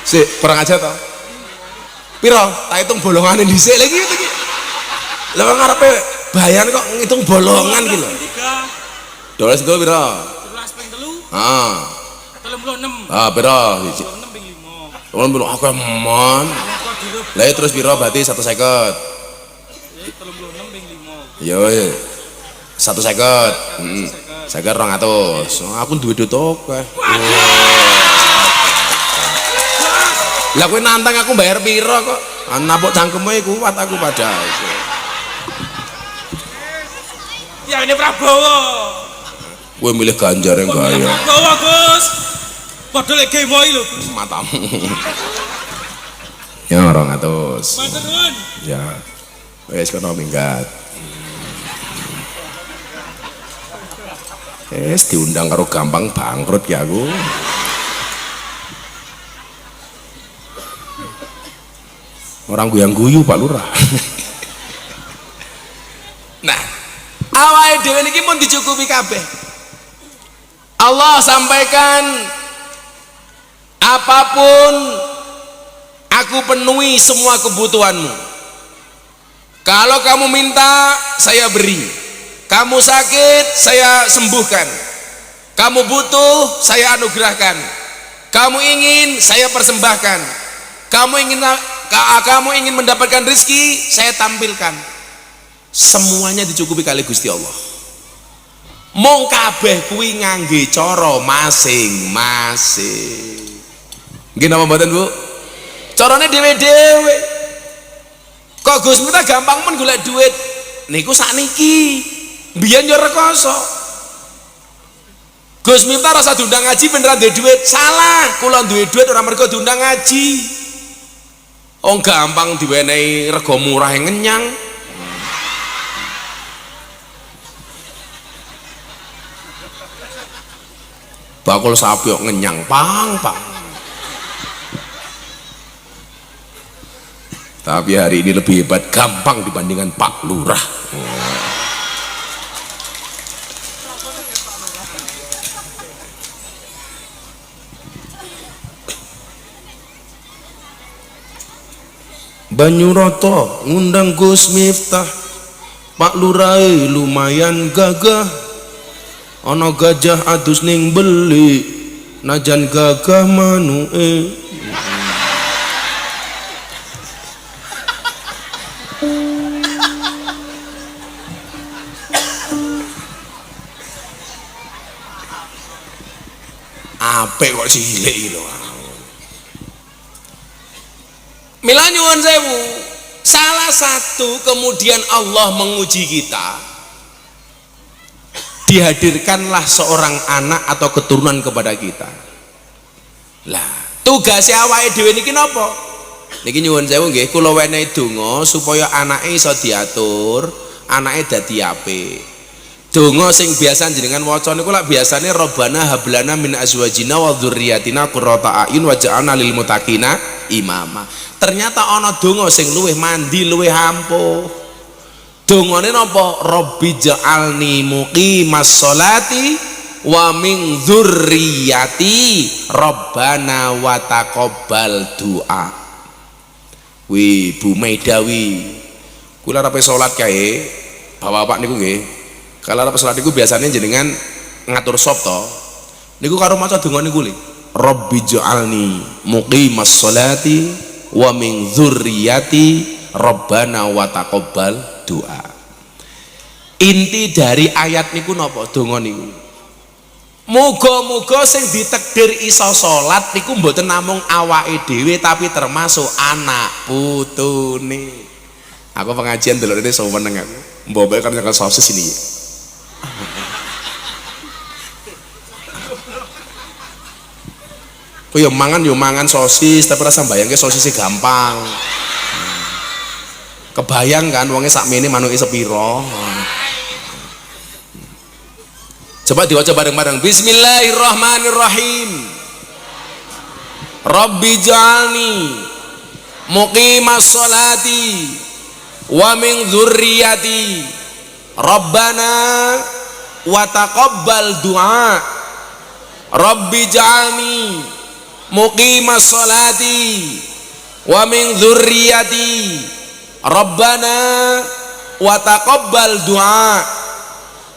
sik perang aja toh piro tak hitung bolongane dhisik lagi iki lha wong ngarepe bayan kok ngitung bolongan iki lho dolar itu piro 11 ping 3 36 piro 36 ping 5 aku mon lah terus piro berarti 150 36 ping 5 ya weh 150 Sagar 200. Aku duwe duit akeh. Lah kowe nantang aku bayar pira kok? Napuk cangkeme kuat aku padha iku. Ya ini Prabowo. Kowe milih Ganjar yang gaya. Prabowo Gus. Padha lek gemoi lho Gus. Matamu. Ya 200. Matur nuwun. Ya. Wis kono minggat. Diundang karo gampang bangkrut ya aku. Orang guyang guyu Pak Lurah. Nah, awake dhewe niki mun dicukupi kabeh. Allah sampaikan apapun aku penuhi semua kebutuhanmu. Kalau kamu minta saya beri. Kamu sakit, saya sembuhkan. Kamu butuh, saya anugerahkan. Kamu ingin, saya persembahkan. Kamu ingin mendapatkan rezeki, saya tampilkan. Semuanya dicukupi kali Gusti Allah. Mong kabeh kuwi ngangge cara masing-masing. Nggih napa mboten, Bu? Carane dhewe-dhewe. Kok Gus minta gampang men golek duit. Niku sakniki. Biyen yo rekoso. Gus Miftah rasa diundang ngaji beneran duwe duit. Salah, kula duwe duit ora mergo diundang ngaji. Oh gampang diwenehi rega murah yang ngenyang. Bakul sapi kok ngenyang pang. Tapi hari ini lebih hebat, gampang dibandingkan Pak Lurah. Banyuroto ngundang Gus Miftah, Pak Lurah lumayan gagah, ana gajah adus ning beli najan gagah manuke apik kok cilik iki lho. Mila nyuwun sewu, salah satu kemudian Allah menguji kita, dihadirkanlah seorang anak atau keturunan kepada kita. Lah, tugasnya awake dhewe niki napa? Niki nyuwun sewu nggih, kula wenehi donga supaya anake iso diatur, anake dadi apik. Donga sing biasa jenengan waca niku lak biasane Rabbana hablana min azwajina wa dzurriyyatina qurrata a'yun waj'alna lil muttaqina imama. Ternyata ana donga sing luwih mandi, luwih ampuh. Dongane napa? Rabbi ja'alni muqimas sholati wa min dzurriyyati Rabbana wa taqabbal du'a. Wi Bu Maidawi, kula arep salat kae, bapak-bapak niku nggih. Kalau arep salat niku biasanya jenengan ngatur sop to. Niku karo maca donga niku lho. Rabbi ja'alni muqimas sholati wa min dzurriyyati Rabbana wa taqabbal du'a. Inti dari ayat niku napa? Donga niku. Muga-muga sing ditakdir iso salat niku mboten namung awake dhewe tapi termasuk anak putune. Aku pengajian delok rene seneng aku. Mbok kan nyekel sosis ini. Kok yo mangan sosis tapi rasa bayangke sosisnya gampang. Kebayang kan wonge sakmene manuke sepiro. Coba diwaca bareng-bareng. Bismillahirrahmanirrahim. Rabbi ja'alni muqimas sholati wa min dzurriyyati Rabbana wa taqabbal du'a. Rabbi ja'alni muqimas sholati wa min dzurriyyati Rabbana wa taqabbal du'a.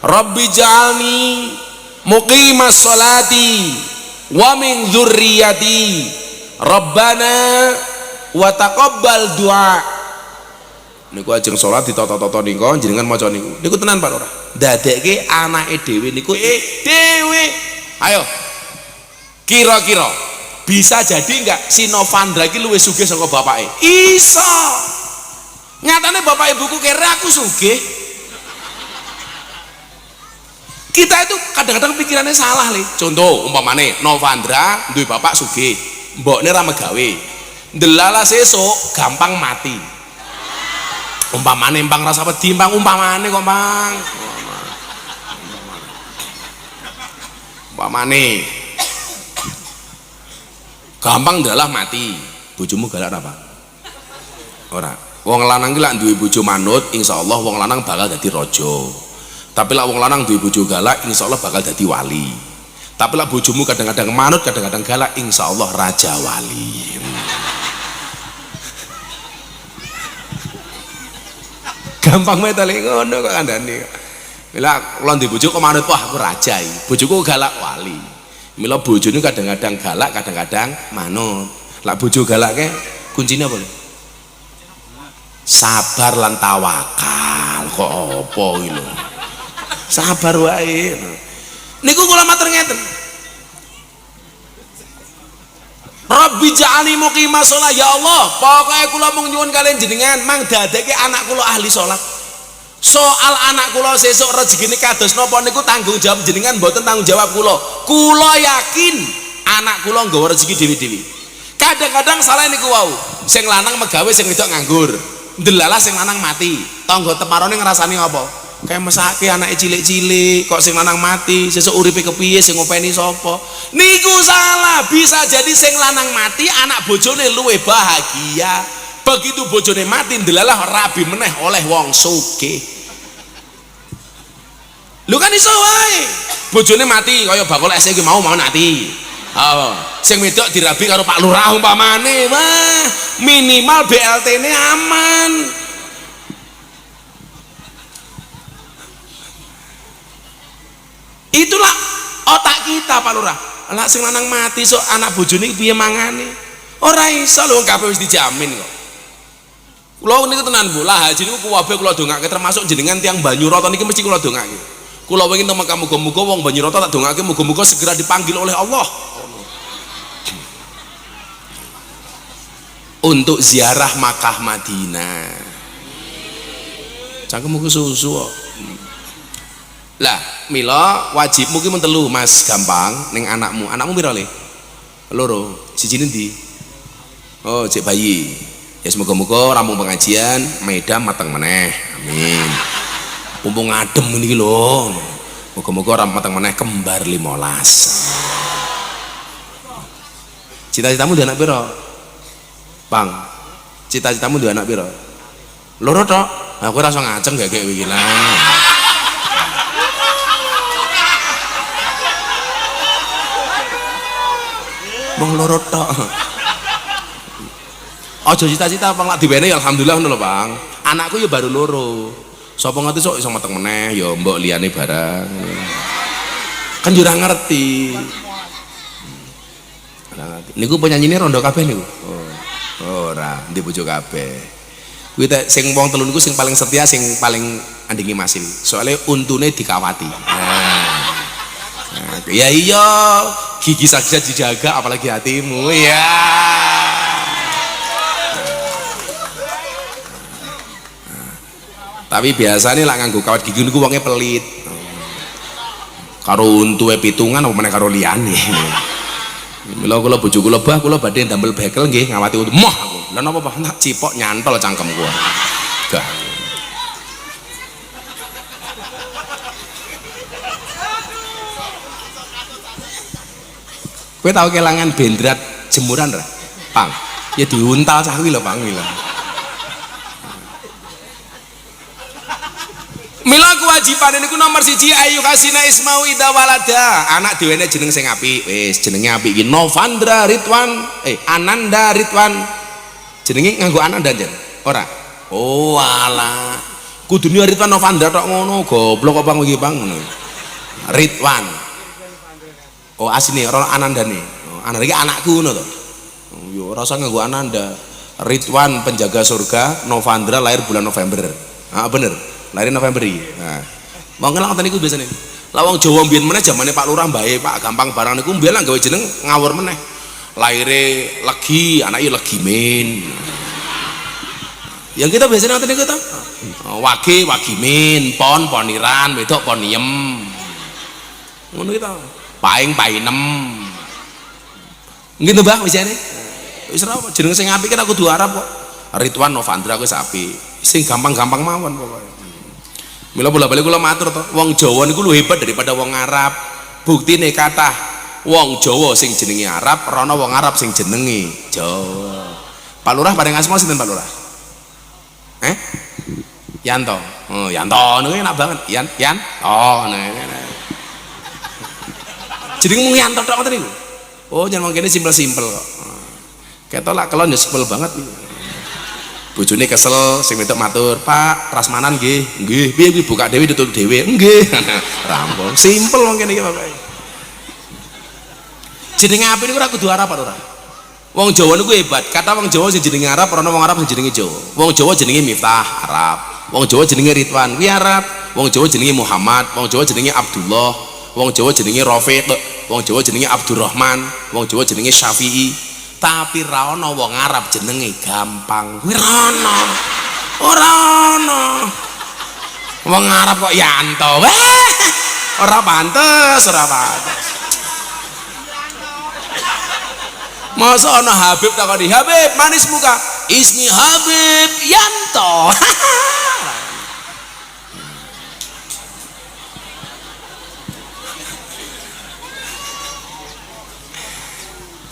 Rabbi ja'alni muqimas sholati wa min dzurriyyati Rabbana wa taqabbal du'a. Niku ajeng salat ditata-tata niku jenengan maca niku. Niku tenan Pak Lurah. Dadekke anake dhewe niku dhewe. Ayo. Kira-kira bisa jadi enggak si Novandra iki luwih sugih saka bapake? Iso. Nyatane bapak ibuku kira aku sugih. Kita itu kadang-kadang pikirannya salah nih. Contoh umpamane Novandra duwe bapak sugih, mbokne ra megawe. Ndelala sesuk gampang mati. Umpamane empang rasa wedi, empang umpamane kok, Bang. Umpamane gampang ndalah mati. Bojomu galak apa? Ora. Wong lanang ki lak duwe bojo manut, insyaallah wong lanang bakal dadi raja. Tapi lah wong lanang duwe bojo galak, insyaallah bakal dadi wali. Tapi lah bojomu kadang-kadang manut, kadang-kadang galak, insyaallah raja wali. Gampang metale ngono kok kandhane. Mila kula ndek bojo kok manut, wah aku raja iki. Bojoku galak wali. Mila bojone kadang-kadang galak, kadang-kadang manut. Lah bojo galake kuncine apa? Sabar lan tawakal. Kok apa iki lho? Sabar wae. Niku kula matur ngeten. Rabbi ja'alni muqimas shalah, ya Allah, pokoke kula mung nyuwun kalian jenengan mang dadekke anak kula ahli salat. Soal anak kula sesuk rezekine kados napa niku tanggung jawab jenengan, mboten tanggung jawab kula. Kula yakin anak kula nggawa rezeki dhewe-dhewe. Kadang-kadang salah niku wau. Sing lanang megawe, sing wedok nganggur. Ndelala sing lanang mati. Tangga temarane ngrasani apa? Kayak mesake anake cilik-cilik kok sing lanang mati, sesuk uripe kepiye, sing ngopeni sapa? Niku salah. Bisa jadi sing lanang mati anak bojone luwih bahagia. Begitu bojone mati ndelalah rabi meneh oleh wong sugih. Lho kan iso wae. Bojone mati kaya bakul es iki mau mati. Oh, sing wedok dirabi karo Pak Lurah umpamane, wah, minimal BLT-ne aman. Itulah otak kita Pak Lurah. Lah sing lanang mati sok anak bojone piye mangane? Ora iso lho kabeh wis dijamin kok. Kula niku tenan Bu, lah haji niku kuwabe kula dongake termasuk jenengan tiyang Banyuroto niki mesti kula dongake. Kula wingi temen muga-muga wong Banyuroto tak dongake muga-muga segera dipanggil oleh Allah untuk ziarah Makkah Madinah. Cangkemmu susu kok. Lah, mila wajibmu ki mun telu Mas gampang ning anakmu. Anakmu pira le? Loro. Siji ndi? Oh, cek bayi. Ya semoga-moga rampung pengajian Medan mateng meneh. Amin. Mumpung adem niki lho. Moga-moga rampung mateng meneh kembar 15. Cita-citamu duwe anak pira? Bang. Cita-citamu duwe anak pira? Loro tok. Aku ora iso ngaceng gak kayak iki lah. Wong loro tok. Aja cita-cita Bang lak diwene ya alhamdulillah ngono lho Bang. Anakku ya baru loro. Sapa ngerti sok iso meteng meneh ya mbok liyane barang. Kan yo ora ngerti. Ora ngerti. Niku penyanyine rondo kabeh niku. Oh. Ora, ndek bojo kabeh. Kuwi sing wong telu niku sing paling setia sing paling andingi masil. Soale untune dikawati. Nah, ya iya, gigi saja dijaga apalagi hatimu ya. Tapi biasanya lah nganggo kawat gigi niku wonge pelit. Karo untuke pitungan apa meneh karo liyane. Mila kula bojo kula bah kula badhe ndamel bekel nggih ngawati untu. Moh aku. Lah napa Pak tak cipok nyantol cangkemku. Gah. Kowe tau kelangan bendrat jemuran ra? Pang. Ya diuntal cah kuwi lho Pang lho. Mila kewajiban niku nomor 1 ayu kasina ismau ida walada. Anak diwene jeneng sing apik. Wis jenenge apik iki Novandra Ridwan. Ananda Ridwan. Jenenge nganggo Ananda jan. Ora. Oh alah. Kudune Ridwan Novandra tok ngono. Goblok kok Bang iki Bang ngono. Ridwan. Oh asline ora Anandane. Oh, Ananda iki anakku ngono to. Oh yo ora usah nganggo Ananda. Ridwan penjaga surga, Novandra lahir bulan November. Ah bener. Lahir November iki. Nah. Wong ngelak ngoten niku biasane. Lah wong Jawa mbiyen meneh zamane Pak Lurah mbae Pak gampang barang niku mbiyen lah gawe jeneng ngawur meneh. Lahire Legi, anake Legimin. Yang kita biasanya ngoten niku to. Wage Wagimin, Pon Poniran, wedok Poniem. Ngono kita. Paing Painem. Nggih to Mbah wisane. Wis ora jeneng sing apik kan kudu Arab kok. Ridwan Novandra kuwi apik. Sing gampang-gampang mawon pokoke. Mila bola-bali kula matur to, wong Jawa niku luwih hebat daripada wong Arab. Buktine kathah wong Jawa sing jenenge Arab, rono wong Arab sing jenenge Jawa. Pak Lurah paring asma sinten Pak Lurah? Yanto. Oh, Yanto niku enak banget. Yan. Oh, nah. Jenenge mung Yanto tok ngoten niku. Oh, jeneng wong kene simpel-simpel kok. Ketok lak kelon ya simpel banget iki. Bojone kesel sing wedok matur, "Pak, prasmanan nggih." "Nggih, piye kuwi buka dhewe ditutup dhewe." "Nggih." Rampung. Simpel wong kene iki pokoke. Jenenge apik niku ora kudu Arab Pak Lurah. Wong Jawa niku hebat. Kata wong Jawa sing jenenge Arab, ora wong Arab sing jenenge Jawa. Wong Jawa jenenge Miftah, Arab. Wong Jawa jenenge Ridwan, kuwi Arab. Wong Jawa jenenge Muhammad, wong Jawa jenenge Abdullah, wong Jawa jenenge Rafiq, wong Jawa jenenge Abdurrahman, wong Jawa jenenge Syafi'i. Tapi ra ana wong Arab jenenge gampang. Kuwi ora ana. Wong Arab kok Yanto. Ora pantes. Masa ana Habib takoni, "Habib, manis muka." "Ismi Habib Yanto."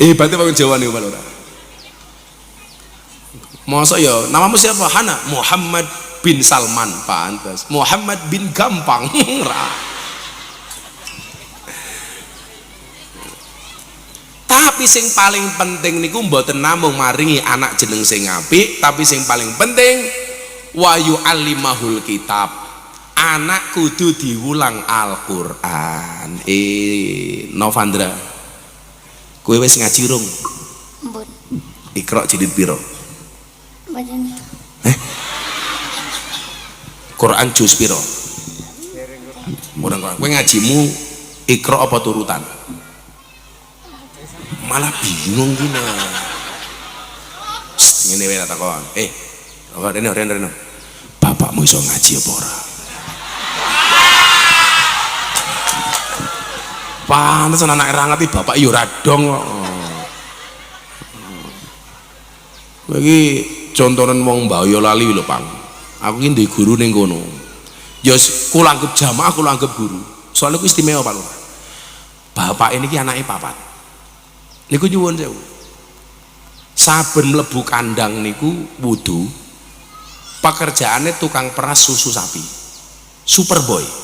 Berarti wong Jawa niku Pak Lurah. Masa ya namamu siapa? Hana Muhammad bin Salman. Pantes. Muhammad bin Gampang. Tapi sing paling penting niku mboten namung maringi anak jeneng sing apik, tapi sing paling penting wa yu'allimahul kitab. Anak kudu diulang Al-Qur'an. Novandra Kowe wis ngaji rung? Mbun. Iqra jilid piro? Badan. Quran juz piro? Kowe ngajimu Iqra apa turutan? Malah bingung gini. Ngene wae takon. Reno. Bapakmu iso ngaji apa ora? Pantes anak ra ngerti bapak yo ora dong kok. Kowe iki contonen wong mbahaya lali lho, Pang. Aku iki ndek guru ning kono. Ya kula anggap jamaah, kula anggap guru. Soalnya ku istimewa Pak Lurah. Bapak ini ki anake papat. Niku nyuwun sewu. Saben mlebu kandang niku wudu. Pekerjaannya tukang peras susu sapi. Superboy.